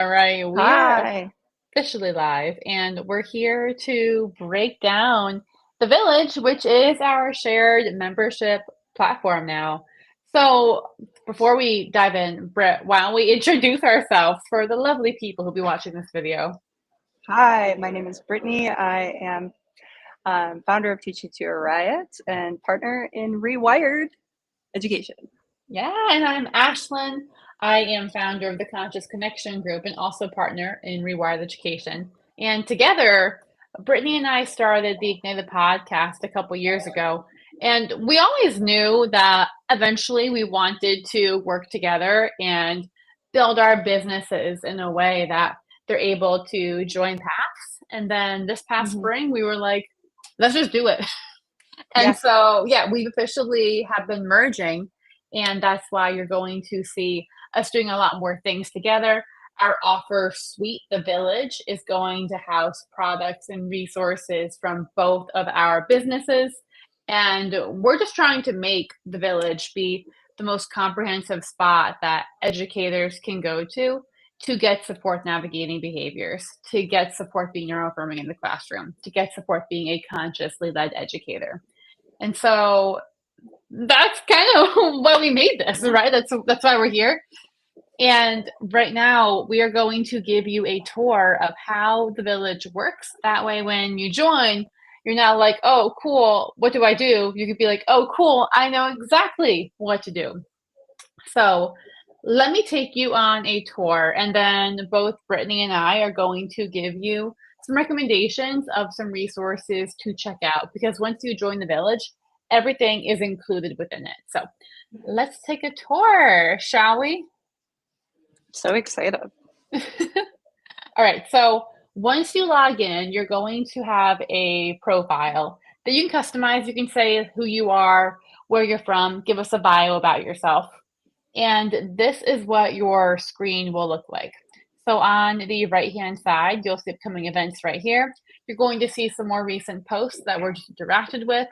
All right, we are Hi. officially live, and we're here to break down the Village, which is our shared membership platform now. So, before we dive in, Britt, why don't we introduce ourselves for the lovely people who'll be watching this video? Hi, my name is Brittany. I am founder of Teaching to a Riot and partner in Rewired Education. Yeah, and I'm Ashlyn. I am founder of the Conscious Connection Group and also partner in Rewired Education. And together, Brittany and I started the Ignited podcast a couple years ago. And we always knew that eventually we wanted to work together and build our businesses in a way that they're able to join paths. And then this past Hmm. spring, we were like, let's just do it. And Yeah. so, yeah, we've officially have been merging, and that's why you're going to see us doing a lot more things together. Our offer suite, The Village, is going to house products and resources from both of our businesses. And we're just trying to make The Village be the most comprehensive spot that educators can go to get support navigating behaviors, to get support being neuroaffirming in the classroom, to get support being a consciously led educator. And so that's kind of why we made this, right? That's why we're here. And right now, we are going to give you a tour of how the village works. That way, when you join, you're not like, oh, cool, what do I do? You could be like, oh, cool, I know exactly what to do. So let me take you on a tour, and then both Brittany and I are going to give you some recommendations of some resources to check out because once you join the village, everything is included within it. So let's take a tour, shall we? So excited. All right, so once you log in, you're going to have a profile that you can customize. You can say who you are, where you're from, give us a bio about yourself. And this is what your screen will look like. So on the right-hand side, you'll see upcoming events right here. You're going to see some more recent posts that we're just interacted with.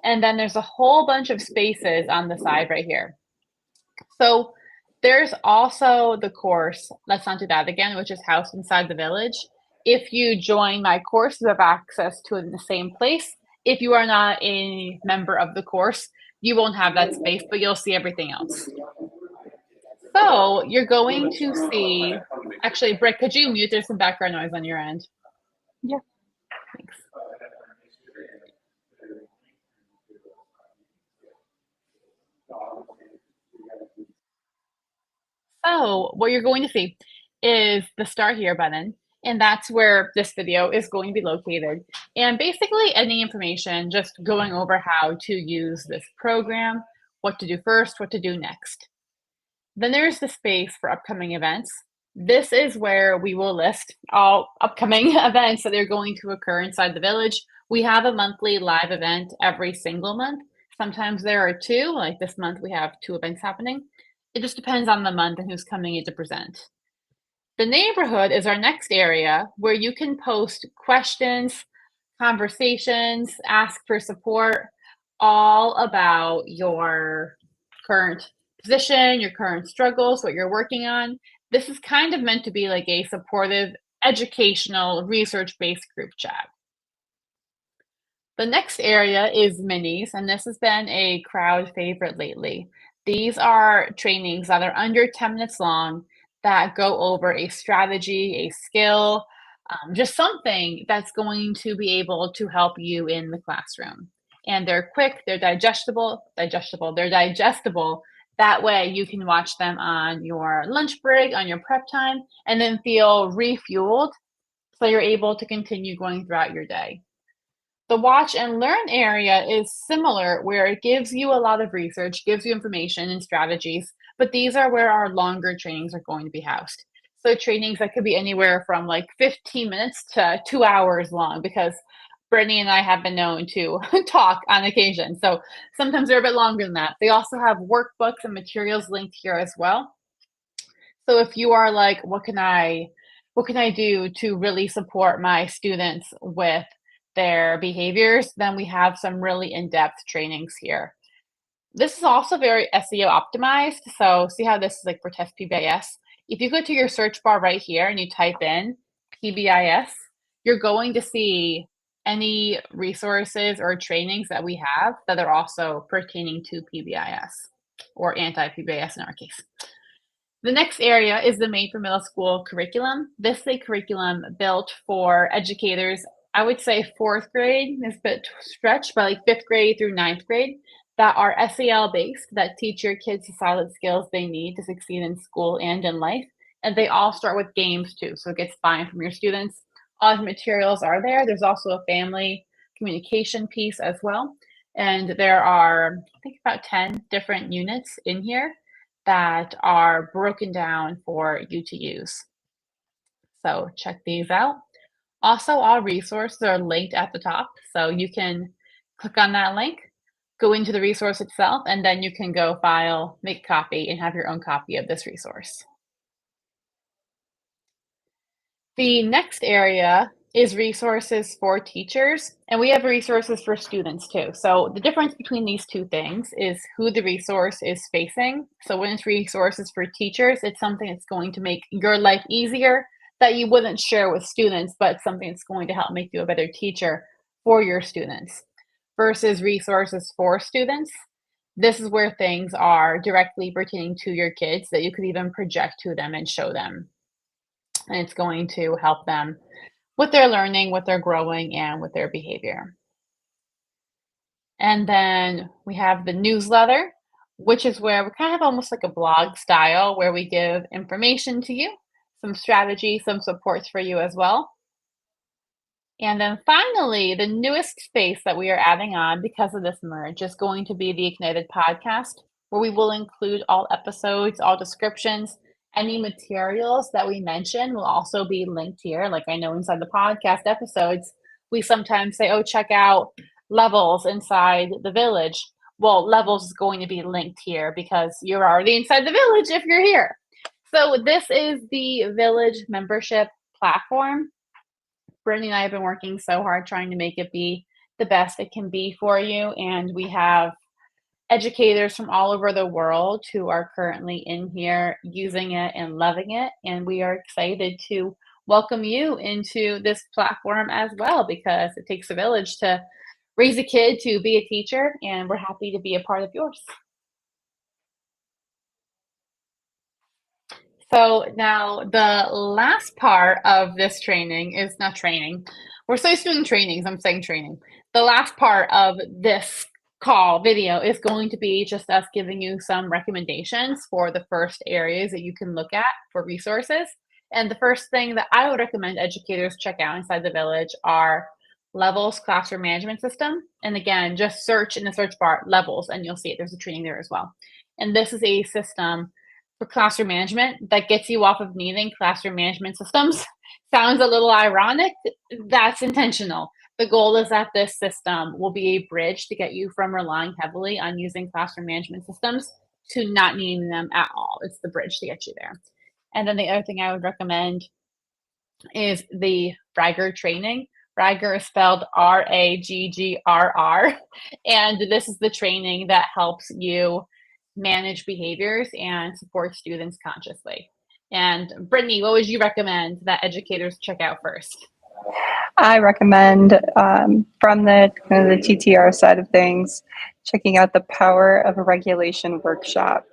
And then there's a whole bunch of spaces on the side right here. So there's also the course, let's not do that again, which is House Inside the Village. If you join my course, you have access to it in the same place. If you are not a member of the course, you won't have that space, but you'll see everything else. So you're going to see, actually, Britt, could you mute? There's some background noise on your end. Yeah. Thanks. So what you're going to see is the Start Here button, and that's where this video is going to be located. And basically any information just going over how to use this program, what to do first, what to do next. Then there's the space for upcoming events. This is where we will list all upcoming events that are going to occur inside the village. We have a monthly live event every single month. Sometimes there are two, like this month we have two events happening. It just depends on the month and who's coming in to present. The neighborhood is our next area where you can post questions, conversations, ask for support, all about your current position, your current struggles, what you're working on. This is kind of meant to be like a supportive, educational, research based group chat. The next area is minis, and this has been a crowd favorite lately. These are trainings that are under 10 minutes long that go over a strategy, a skill, just something that's going to be able to help you in the classroom. And they're quick, they're they're digestible. That way you can watch them on your lunch break, on your prep time, and then feel refueled so you're able to continue going throughout your day. The watch and learn area is similar, where it gives you a lot of research, gives you information and strategies, but these are where our longer trainings are going to be housed. So trainings that could be anywhere from like 15 minutes to 2 hours long because Brittany and I have been known to talk on occasion. So sometimes they're a bit longer than that. They also have workbooks and materials linked here as well. So if you are like, what can I do to really support my students with their behaviors, then we have some really in-depth trainings here. This is also very SEO optimized. So see how this is like for test PBIS. If you go to your search bar right here and you type in PBIS, you're going to see any resources or trainings that we have that are also pertaining to PBIS or anti-PBIS in our case. The next area is the Made for Middle School curriculum. This is a curriculum built for educators. I would say fourth grade is a bit stretched, but like fifth grade through ninth grade, that are SEL based, that teach your kids the silent skills they need to succeed in school and in life. And they all start with games too, so it gets buy-in from your students. All the materials are there. There's also a family communication piece as well. And there are, I think, about 10 different units in here that are broken down for you to use. So check these out. Also, all resources are linked at the top, so you can click on that link, go into the resource itself, and then you can go file, make a copy, and have your own copy of this resource. The next area is resources for teachers, and we have resources for students too. So the difference between these two things is who the resource is facing. So when it's resources for teachers, it's something that's going to make your life easier that you wouldn't share with students, but something that's going to help make you a better teacher for your students. Versus resources for students, this is where things are directly pertaining to your kids that you could even project to them and show them. And it's going to help them with their learning, with their growing, and with their behavior. And then we have the newsletter, which is where we kind of have almost like a blog style where we give information to you, some strategy, some supports for you as well. And then finally, the newest space that we are adding on because of this merge is going to be the Ignited podcast, where we will include all episodes, all descriptions, any materials that we mention will also be linked here. Like I know inside the podcast episodes, we sometimes say, oh, check out levels inside the village. Well, levels is going to be linked here because you're already inside the village if you're here. So this is the village membership platform. Brittany and I have been working so hard trying to make it be the best it can be for you. And we have educators from all over the world who are currently in here using it and loving it. And we are excited to welcome you into this platform as well, because it takes a village to raise a kid to be a teacher, and we're happy to be a part of yours. So now the last part of this training is not training. We're still doing trainings. I'm saying training. The last part of this call video is going to be just us giving you some recommendations for the first areas that you can look at for resources. And the first thing that I would recommend educators check out inside the village are Levels Classroom Management System. And again, just search in the search bar Levels and you'll see it. There's a training there as well. And this is a system for classroom management that gets you off of needing classroom management systems. Sounds a little ironic. That's intentional. The goal is that this system will be a bridge to get you from relying heavily on using classroom management systems to not needing them at all. It's the bridge to get you there. And then the other thing I would recommend is the Raggrr training. Raggrr is spelled Raggrr. And this is the training that helps you manage behaviors and support students consciously. And Brittany, what would you recommend that educators check out first? I recommend from the TTR side of things, checking out the Power of Regulation workshop.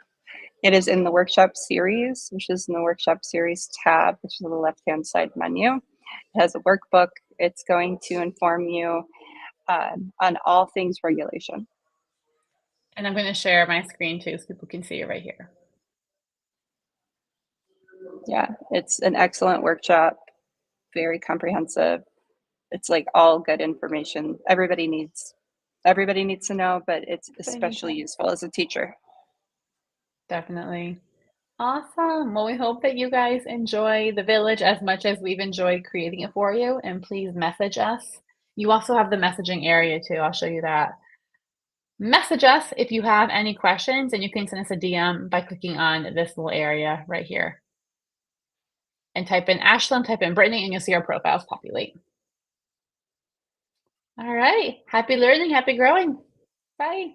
It is in the workshop series, which is in the workshop series tab, which is on the left-hand side menu. It has a workbook. It's going to inform you on all things regulation. And I'm going to share my screen too so people can see it right here. Yeah, it's an excellent workshop, very comprehensive. It's like all good information. Everybody needs to know, but it's especially useful as a teacher. Definitely. Awesome. Well, we hope that you guys enjoy the village as much as we've enjoyed creating it for you. And please message us. You also have the messaging area too. I'll show you that. Message us if you have any questions, and you can send us a DM by clicking on this little area right here. And type in Ashlyn, type in Brittany, and you'll see our profiles populate. All right. Happy learning, happy growing. Bye.